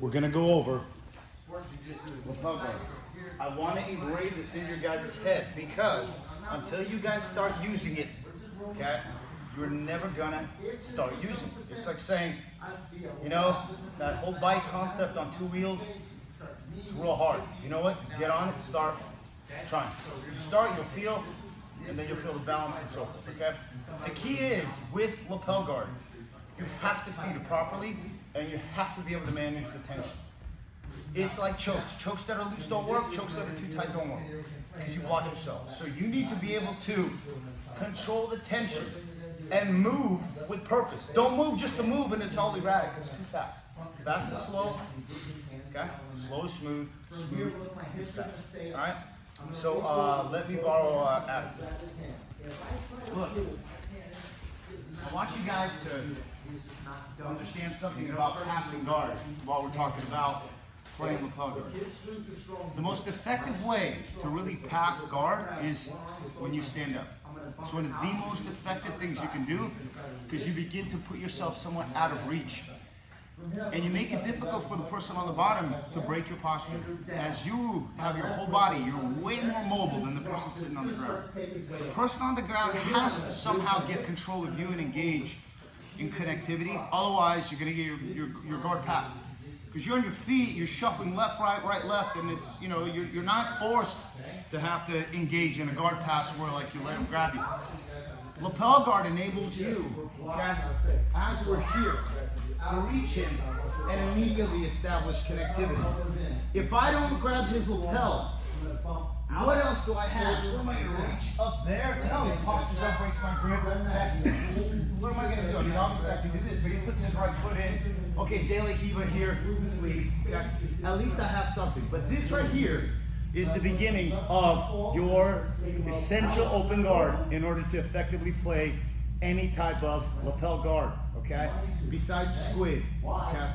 we're gonna go over lapel guard. I want to engrave this in your guys' head because until you guys start using it, okay, you're never gonna start using it. It's like saying, you know, that whole bike concept on 2 wheels, it's real hard. You know what? Get on it, start trying. You start, you'll feel, and then you'll feel the balance and so forth, okay? The key is, with lapel guard, you have to feed it properly, and you have to be able to manage the tension. It's like chokes. Chokes that are loose don't work, chokes that are too tight don't work, because you block yourself. So you need to be able to control the tension and move with purpose. Don't move just to move and it's all erratic. It's too fast. Fast is slow, okay? Slow is smooth, smooth is fast. All right? So let me borrow Adam. Look, I want you guys to understand something about passing guard while we're talking about playing lapel guard. The most effective way to really pass guard is when you stand up. It's one of the most effective things you can do because you begin to put yourself somewhat out of reach. And you make it difficult for the person on the bottom to break your posture. As you have your whole body, you're way more mobile than the person sitting on the ground. The person on the ground has to somehow get control of you and engage in connectivity. Otherwise, you're going to get your guard passed. Because you're on your feet, you're shuffling left, right, left, and it's, you know, you're not forced to have to engage in a guard pass where like you let him grab you. Lapel guard enables you, okay, as we're here, to reach him and immediately establish connectivity. If I don't grab his lapel, what else do I have? What am I going to reach up there? No, he postures up, breaks my grip. What am I going to do? I mean, obviously I can do this, but he puts his right foot in. Okay, De La Riva here, sleeve. Okay. At least I have something. But this right here is the beginning of your essential open guard in order to effectively play any type of lapel guard, okay? Besides squid, okay?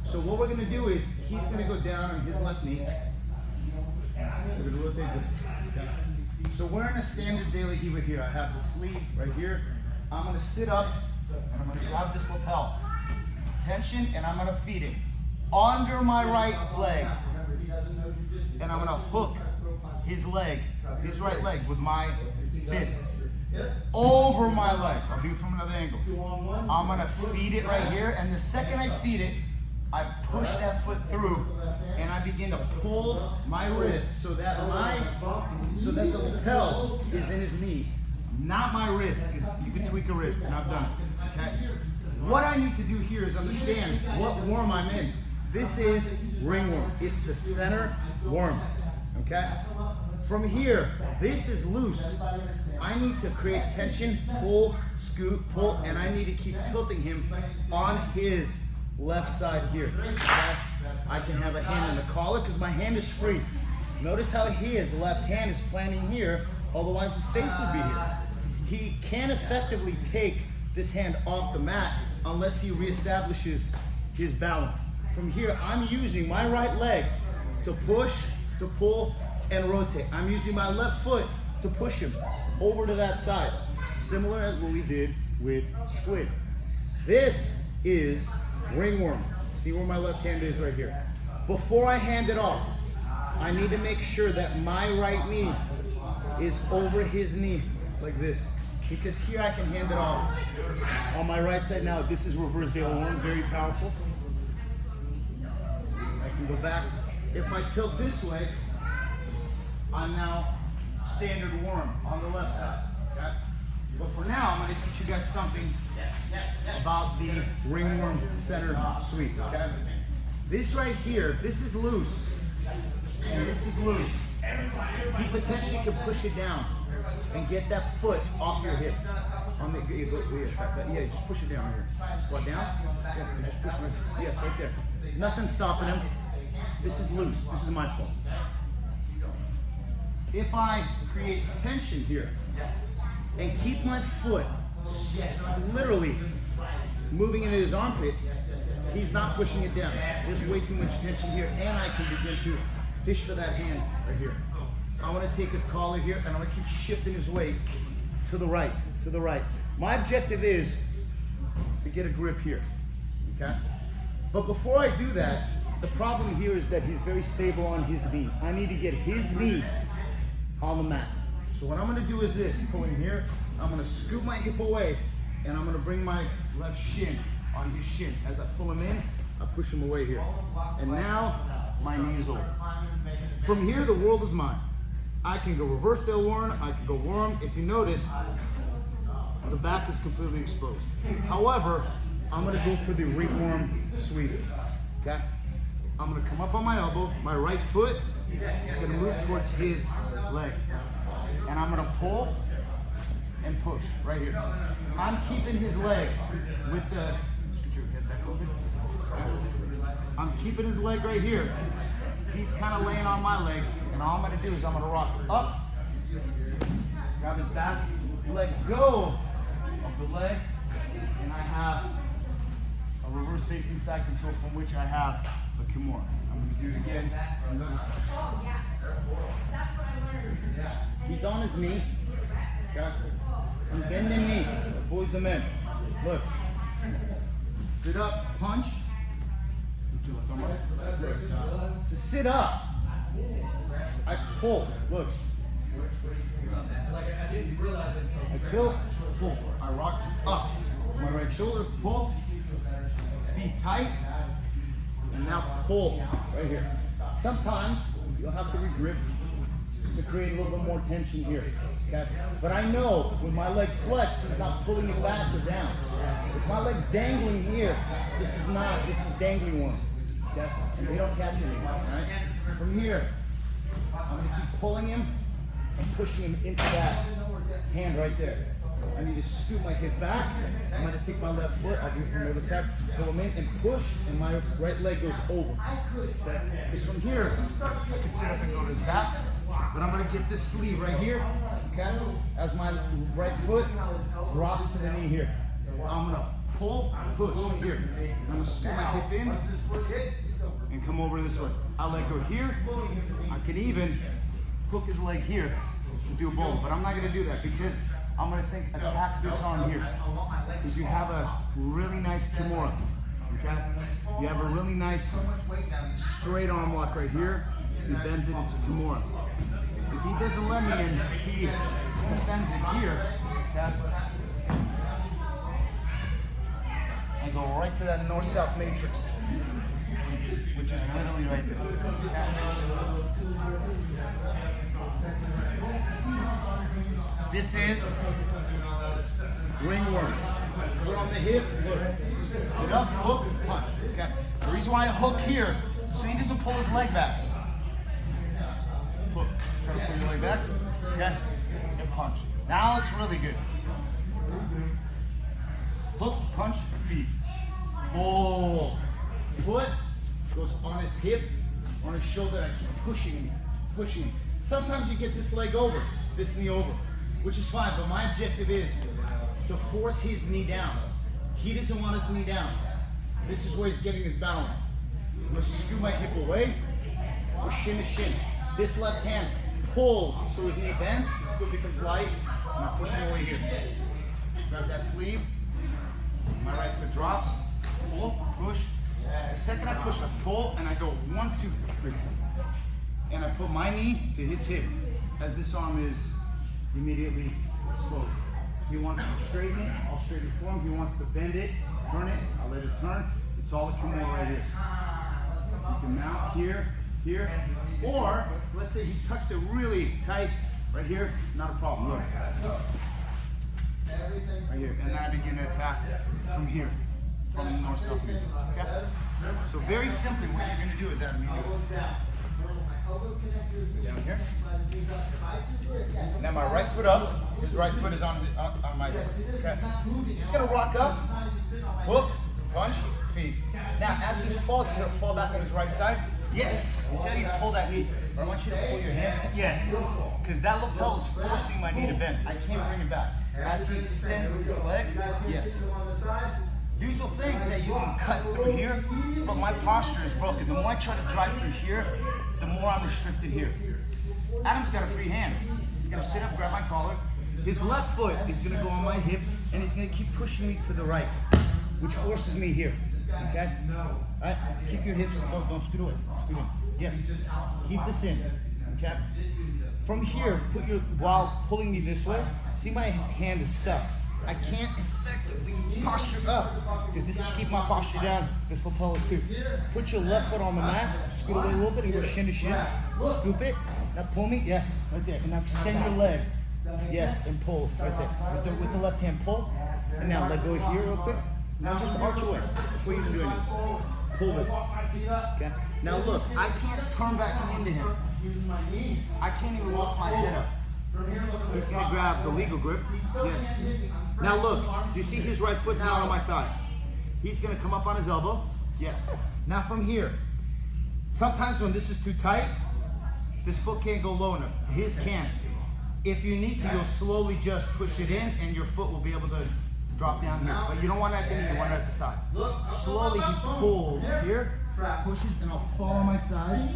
So what we're gonna do is, he's gonna go down on his left knee. We're gonna rotate this, okay? So we're in a standard De La Riva here. I have the sleeve right here. I'm gonna sit up, and I'm gonna grab this lapel. Tension, and I'm gonna feed it under my right leg. And I'm gonna hook his leg, his right leg with my fist. Over my leg. I'll do it from another angle. I'm gonna feed it right here, and the second I feed it, I push that foot through, and I begin to pull my wrist so that the lapel is in his knee, not my wrist, because you can tweak a wrist, and I've done it. Okay? What I need to do here is understand what worm I'm in. This is ringworm. It's the center worm. Okay? From here, this is loose. I need to create tension, pull, scoot, pull, and I need to keep tilting him on his left side here. Okay? I can have a hand in the collar because my hand is free. Notice how his left hand is planting here, otherwise his face would be here. He can't effectively take this hand off the mat unless he reestablishes his balance. From here, I'm using my right leg to push, to pull, and rotate. I'm using my left foot to push him over to that side, similar as what we did with squid. This is ringworm. See where my left hand is right here. Before I hand it off, I need to make sure that my right knee is over his knee, like this. Because here I can hand it off. On my right side now, this is reverse De La Worm, very powerful. I can go back. If I tilt this way, I'm now standard worm on the left side. Okay? But for now, I'm going to teach you guys something about the ringworm center sweep. Okay? This right here, this is loose, and this is loose. He potentially can push it down and get that foot off your hip. On the, yeah, just push it down here. Squat down. Yeah, just push it. Yeah, right there. Nothing's stopping him. This is loose. This is my fault. If I create tension here and keep my foot literally moving into his armpit, he's not pushing it down. There's way too much tension here, and I can begin to fish for that hand right here. I want to take his collar here, and I want to keep shifting his weight to the right, to the right. My objective is to get a grip here, okay? But before I do that, The problem here is that he's very stable on his knee. I need to get his knee on the mat. So what I'm gonna do is this, pull him here, I'm gonna scoop my hip away, and I'm gonna bring my left shin on his shin. As I pull him in, I push him away here. And now, my knee is over. From here, the world is mine. I can go reverse Del Warren, I can go worm. If you notice, the back is completely exposed. However, I'm gonna go for the ringworm sweep, okay? I'm gonna come up on my elbow, my right foot is gonna move towards his leg. And I'm gonna pull and push right here. I'm keeping his leg with the, scoot your head back open. I'm keeping his leg right here. He's kind of laying on my leg, and all I'm gonna do is I'm gonna rock up, grab his back, let go of the leg, and I have a reverse facing side control from which I have a Kimura. I'm gonna do it again on the other side. He's on his knee. Okay. I'm bending knee. Boys the men. Look. Sit up, punch. To sit up, I pull. Look. I tilt, pull. I rock up. My right shoulder, pull. Feet tight. And now pull right here. Sometimes you'll have to regrip to create a little bit more tension here, okay? But I know when my leg flexed, it's not pulling it back or down. If my leg's dangling here, this is dangling one, okay? And they don't catch anything, right? From here, I'm gonna keep pulling him and pushing him into that hand right there. I need to scoop my hip back. I'm gonna take my left foot, I'll do it from the other side, pull him in and push, and my right leg goes over. Okay? Because from here, I can sit up and go to his back. But I'm gonna get this sleeve right here, okay? As my right foot drops to the knee here. I'm gonna pull, push here. I'm gonna scoop my hip in and come over this way. I'll let go here. I can even hook his leg here to do a bowl, but I'm not gonna do that because I'm gonna attack this arm here. Because you have a really nice Kimura, okay? You have a really nice straight arm lock right here. He bends it into Kimura. If he doesn't let me in, he defends it here. Okay? I go right to that north-south matrix, which is literally right there. This is ringworm. Foot on the hip, look. Sit up, hook, punch. Okay. The reason why I hook here, so he doesn't pull his leg back. Hook. Try to pull your leg back, okay? And punch. Now it's really good. Hook, punch, feet. Oh, foot goes on his hip, on his shoulder. I keep pushing, pushing. Sometimes you get this leg over, this knee over, which is fine, but my objective is to force his knee down. He doesn't want his knee down. This is where he's getting his balance. I'm gonna scoop my hip away, or shin to shin. This left hand pulls, so his knee bends, his foot becomes light, and I'm pushing away here. Grab that sleeve, my right foot drops, pull, push. The second I push, I pull, and I go 1, 2, 3. And I put my knee to his hip, as this arm is immediately exposed. He wants to straighten it, I'll straighten it for him. He wants to bend it, turn it, I'll let it turn. It's all a Kimura right here. You can mount here, here, or let's say he tucks it really tight right here, not a problem. Look. Right here, and then I begin to attack from here, from the north south. Okay? So very simply, what you're going to do is that down here. Now my right foot up, his right foot is on my hip. Okay. He's going to rock up, hook, punch, feet. Now as he falls, he's going to fall back on his right side. Yes, he's going to pull that knee. But I want you to pull your hands. Yes, because that lapel is forcing my knee to bend. I can't bring it back. As he extends this leg, yes. Dudes will think that you can cut through here, but my posture is broken. The more I try to drive through here, the more I'm restricted here. Adam's got a free hand. He's gonna sit up, grab my collar. His left foot is gonna go on my hip, and he's gonna keep pushing me to the right. which forces me here. Okay? All right? Keep your hips, don't scoot away. Scoot in. Yes. Keep this in. Okay? From here, while pulling me this way, see my hand is stuck. I can't effectively posture up because this is keep my posture down. This will tell us too. Put your left foot on the mat, scoot away a little bit, and go shin to shin. Scoop it. Now pull me. Yes, right there. And now extend your leg. Yes, and pull right there. With the left hand, pull. And now let go here real quick. Now just arch away before you even do anything. Pull this. Okay. Now look, I can't turn back into him. I can't even lift my head up. He's gonna grab the legal grip. Yes. Now look, do you see his right foot's not on my thigh? He's gonna come up on his elbow. Yes. Now from here, sometimes when this is too tight, this foot can't go low enough. His can. If you need to, you'll slowly just push it in and your foot will be able to drop down here. But you don't want it at the knee, you want it at the thigh. Slowly he pulls here, pushes, and I'll fall on my side.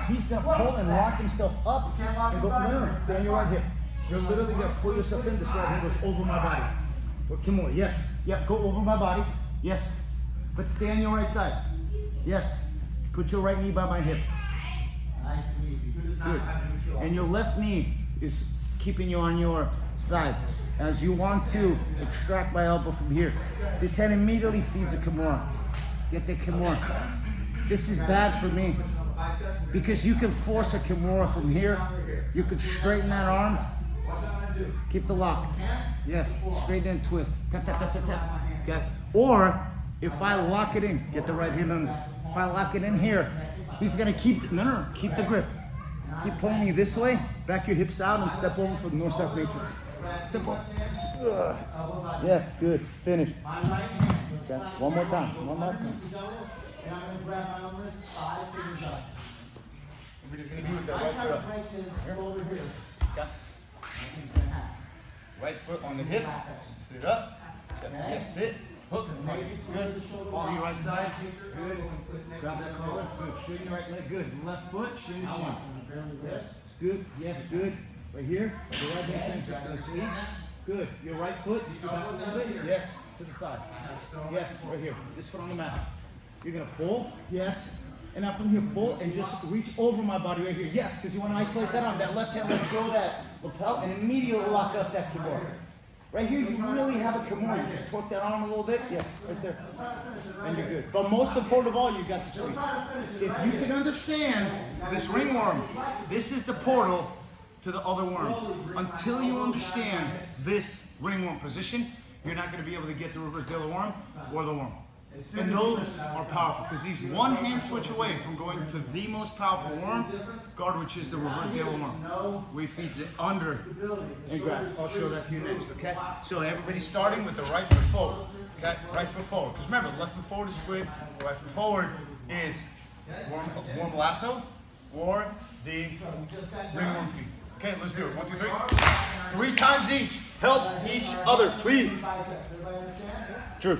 He's gonna pull and lock himself up and go, no, stay on your right hip. You're literally gonna pull yourself in, this right hand goes over my body. Okay, more, yes. Yep, go over my body, yes. But stay on your right side. Yes, put your right knee by my hip. Nice and easy. Good. And your left knee is keeping you on your side. As you want to extract my elbow from here. This head immediately feeds a Kimura. Get the Kimura. This is bad for me because you can force a Kimura from here. You can straighten that arm. Keep the lock. Yes, straighten and twist. Tap, tap, tap, tap, tap. Okay. Or if I lock it in, get the right hand under. If I lock it in here, he's gonna keep keep the grip. Keep pulling me this way. Back your hips out and step over for the north-south matrix. Step over. Yes, good. Finish. Okay. One more time. One more time. And I'm going to grab my own wrist, 5 fingers up. We're just going to do with that right foot. Over here. Okay. Right foot on the hip. Sit up. Yes, sit. Hook. Good. Follow your right side. Good. Grab that collar. Good. Straighten your right leg. Good. Left foot. Shin to shin. Yes. Good. Yes. Good. Right here. Your right hand changes. See? Good. Your right foot. Back a little bit. Yes. To the side. Yes. Right here. This foot on the mat. You're gonna pull. Yes. And now from here, pull and just reach over my body right here. Yes, because you want to isolate that arm. That left hand, let go that lapel and immediately lock up that Kimura. Right here, you really have a Kimura. You just torque that arm a little bit. Yeah, right there. And you're good. But most important of all, you got the sweep. If you can understand this ringworm, this is the portal to the other worms. Until you understand this ringworm position, you're not going to be able to get the reverse de la worm or the worm. And those are powerful because he's one hand switch away from going to the most powerful worm guard, which is the reverse de la worm, where he feeds it under and grabs. I'll show that to you next, okay? So everybody's starting with the right foot forward, okay? Right foot forward. Because remember, left foot forward is squid, right foot forward is worm lasso or the ringworm feet. Okay, let's do it. 1, 2, 3. 3 times each. Help each other, please. True.